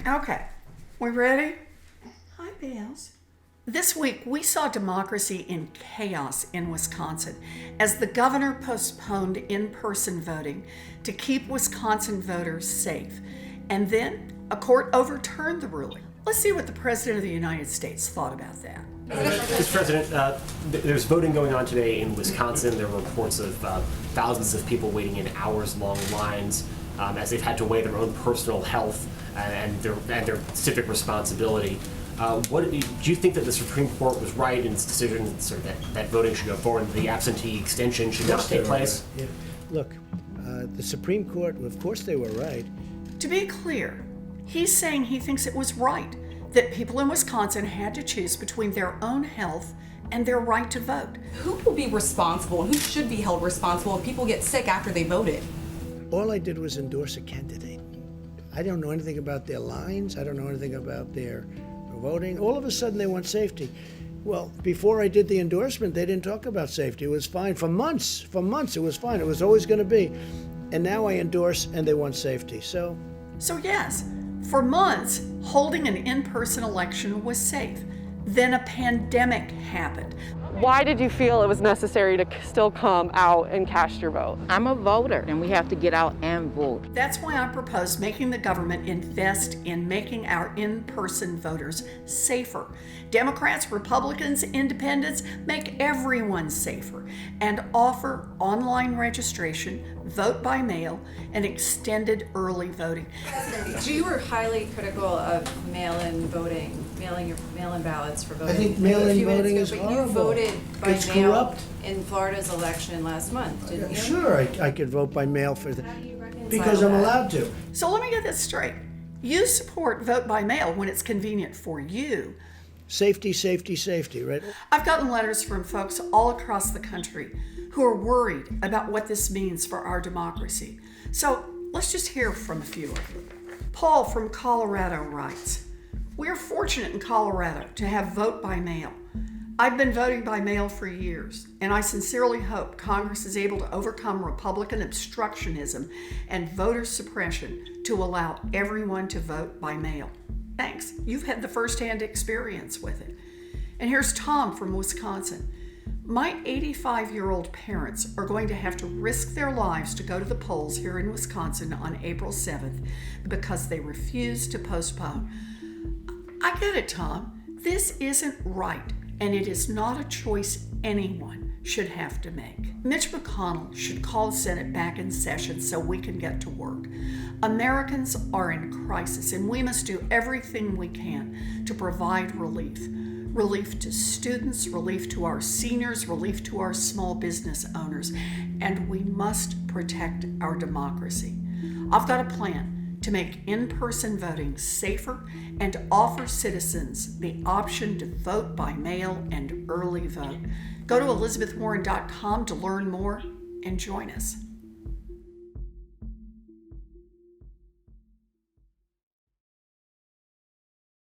Okay, we ready? Hi, Bales. This week, we saw democracy in chaos in Wisconsin as the governor postponed in-person voting to keep Wisconsin voters safe. And then a court overturned the ruling. Let's see what the President of the United States thought about that. Mr. President, there's voting going on today in Wisconsin. There were reports of thousands of people waiting in hours-long lines as they've had to weigh their own personal health and their civic responsibility. Do you think that the Supreme Court was right in its decision that voting should go forward and the absentee extension should not take place? Yeah. Look, the Supreme Court, of course they were right. To be clear, he's saying he thinks it was right that people in Wisconsin had to choose between their own health and their right to vote. Who will be responsible and who should be held responsible if people get sick after they voted? All I did was endorse a candidate. I don't know anything about their lines. I don't know anything about their voting. All of a sudden they want safety. Well, before I did the endorsement, they didn't talk about safety. It was fine for months. For months it was fine. It was always going to be. And now I endorse and they want safety. So yes, for months, holding an in-person election was safe. Then a pandemic happened. Why did you feel it was necessary to still come out and cast your vote? I'm a voter, and we have to get out and vote. That's why I propose making the government invest in making our in-person voters safer. Democrats, Republicans, Independents, make everyone safer and offer online registration, vote by mail, and extended early voting. You were highly critical of mail-in voting, mail-in ballots for voting. I think mail-in voting is but horrible. You voted by It's mail corrupt. in Florida's election last month, didn't you? Sure, I could vote by mail for that. How do you reconcile Because I'm that? allowed to. So let me get this straight. You support vote by mail when it's convenient for you. Safety, safety, safety, right? I've gotten letters from folks all across the country who are worried about what this means for our democracy. So let's just hear from a few of them. Paul from Colorado writes, "We are fortunate in Colorado to have vote by mail. I've been voting by mail for years, and I sincerely hope Congress is able to overcome Republican obstructionism and voter suppression to allow everyone to vote by mail." Thanks. You've had the firsthand experience with it. And here's Tom from Wisconsin. "My 85-year-old parents are going to have to risk their lives to go to the polls here in Wisconsin on April 7th because they refuse to postpone." I get it, Tom. This isn't right, and it is not a choice anyone should have to make. Mitch McConnell should call the Senate back in session so we can get to work. Americans are in crisis, and we must do everything we can to provide relief. Relief to students, relief to our seniors, relief to our small business owners, and we must protect our democracy. I've got a plan to make in-person voting safer and offer citizens the option to vote by mail and early vote. Go to ElizabethWarren.com to learn more and join us.